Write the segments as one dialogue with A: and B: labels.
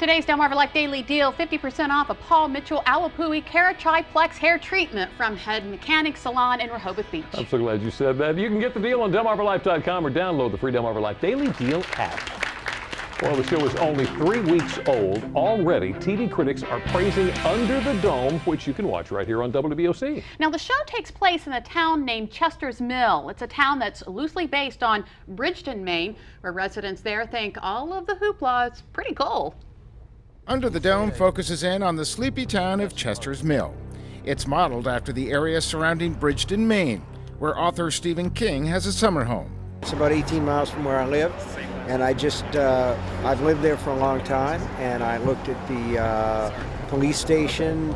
A: Today's Delmarva Life Daily Deal, 50% off a Paul Mitchell Awapui Kerachi-Plex hair treatment from Head Mechanic Salon in Rehoboth Beach.
B: I'm so glad you said that. You can get the deal on DelmarvaLife.com or download the free Delmarva Life Daily Deal app. Well, the show is only 3 weeks old. Already, TV critics are praising Under the Dome, which you can watch right here on WBOC.
A: Now, the show takes place in a town named Chester's Mill. It's a town that's loosely based on Bridgeton, Maine, where residents there think all of the hoopla is pretty cool.
C: Under the Dome focuses in on the sleepy town of Chester's Mill. It's modeled after the area surrounding Bridgeton, Maine, where author Stephen King has a summer home.
D: It's about 18 miles from where I live, and I've lived there for a long time, and I looked at the police station.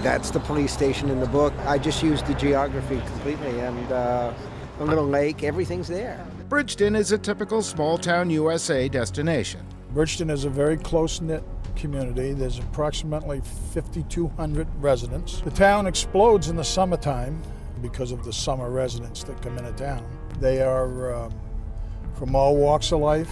D: That's the police station in the book. I just used the geography completely, and the little lake, everything's there.
C: Bridgeton is a typical small-town USA destination.
E: Bridgeton is a very close-knit community. There's approximately 5,200 residents. The town explodes in the summertime because of the summer residents that come into town. They are from all walks of life,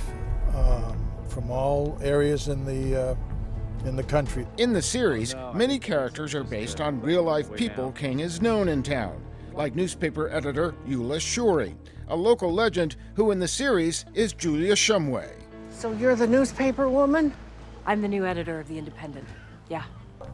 E: from all areas in the country.
C: In the series, many characters are based on real-life people King has known in town, like newspaper editor Eula Shorey, a local legend who in the series is Julia Shumway.
F: So you're the newspaper woman?
G: I'm the new editor of The Independent, yeah.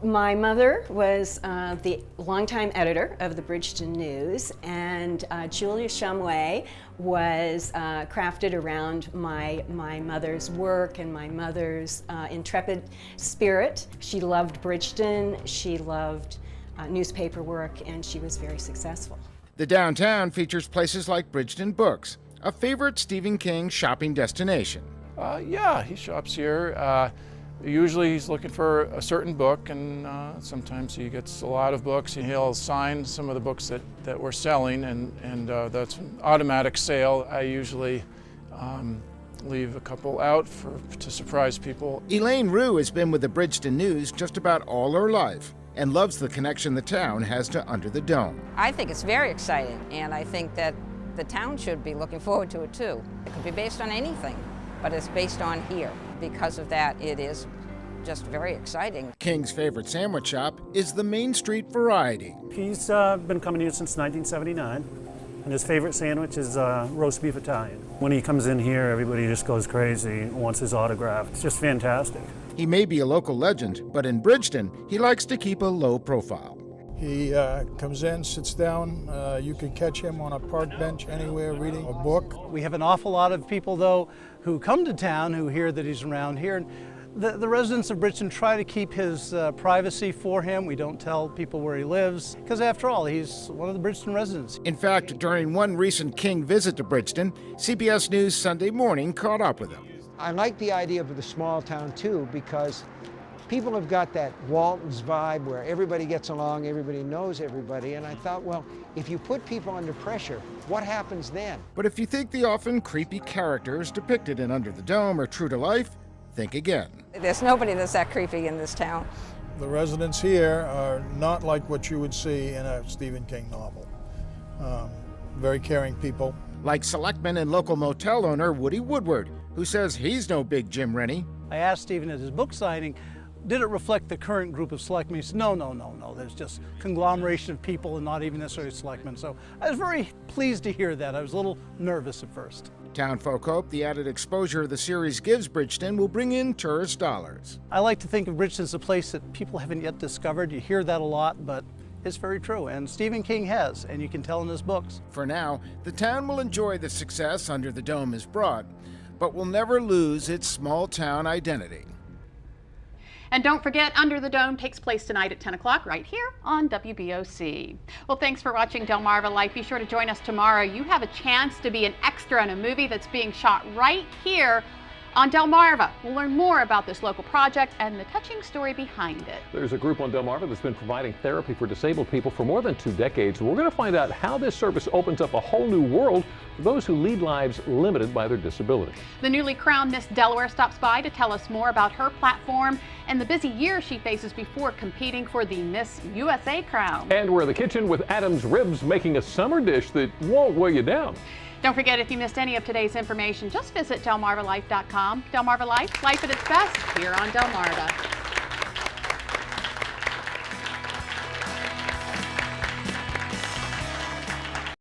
H: My mother was the longtime editor of the Bridgeton News, and Julia Shumway was crafted around my mother's work and my mother's intrepid spirit. She loved Bridgeton, she loved newspaper work, and she was very successful.
C: The downtown features places like Bridgeton Books, a favorite Stephen King shopping destination.
I: Yeah, he shops here. Usually he's looking for a certain book, and sometimes he gets a lot of books. He'll sign some of the books that we're selling, and that's an automatic sale. I usually leave a couple out to surprise people.
C: Elaine Rue has been with the Bridgeton News just about all her life and loves the connection the town has to Under the Dome.
J: I think it's very exciting, and I think that the town should be looking forward to it too. It could be based on anything, but it's based on here. Because of that, it is just very exciting.
C: King's favorite sandwich shop is the Main Street Variety.
K: He's been coming here since 1979, and his favorite sandwich is roast beef Italian. When he comes in here, everybody just goes crazy, wants his autograph. It's just fantastic.
C: He may be a local legend, but in Bridgeton, he likes to keep a low profile.
E: He comes in, sits down. You can catch him on a park bench anywhere reading a book.
L: We have an awful lot of people, though, who come to town who hear that he's around here. And the residents of Bridgeton try to keep his privacy for him. We don't tell people where he lives, because after all, he's one of the Bridgeton residents.
C: In fact, during one recent King visit to Bridgeton, CBS News Sunday Morning caught up with him.
D: I like the idea of the small town too, because people have got that Walton's vibe where everybody gets along, everybody knows everybody, and I thought, well, if you put people under pressure, what happens then?
C: But if you think the often creepy characters depicted in Under the Dome are true to life, think again.
J: There's nobody that's that creepy in this town.
E: The residents here are not like what you would see in a Stephen King novel. Very caring people.
C: Like selectman and local motel owner Woody Woodward, who says he's no big Jim Rennie.
L: I asked Stephen at his book signing, did it reflect the current group of selectmen? He said, no. There's just conglomeration of people and not even necessarily selectmen. So I was very pleased to hear that. I was a little nervous at first.
C: Townfolk hope the added exposure the series gives Bridgeton will bring in tourist dollars.
L: I like to think of Bridgeton as a place that people haven't yet discovered. You hear that a lot, but it's very true. And Stephen King has, and you can tell in his books.
C: For now, the town will enjoy the success Under the Dome has brought, but will never lose its small town identity.
A: And don't forget, Under the Dome takes place tonight at 10 o'clock right here on WBOC. Well, thanks for watching Delmarva Life. Be sure to join us tomorrow. You have a chance to be an extra in a movie that's being shot right here on Delmarva. We'll learn more about this local project and the touching story behind it.
B: There's a group on Delmarva that's been providing therapy for disabled people for more than 2 decades. We're going to find out how this service opens up a whole new world for those who lead lives limited by their disability.
A: The newly crowned Miss Delaware stops by to tell us more about her platform and the busy year she faces before competing for the Miss USA crown.
B: And we're in the kitchen with Adam's Ribs making a summer dish that won't weigh you down.
A: Don't forget, if you missed any of today's information, just visit DelmarvaLife.com. Delmarva Life, life at its best, here on Delmarva.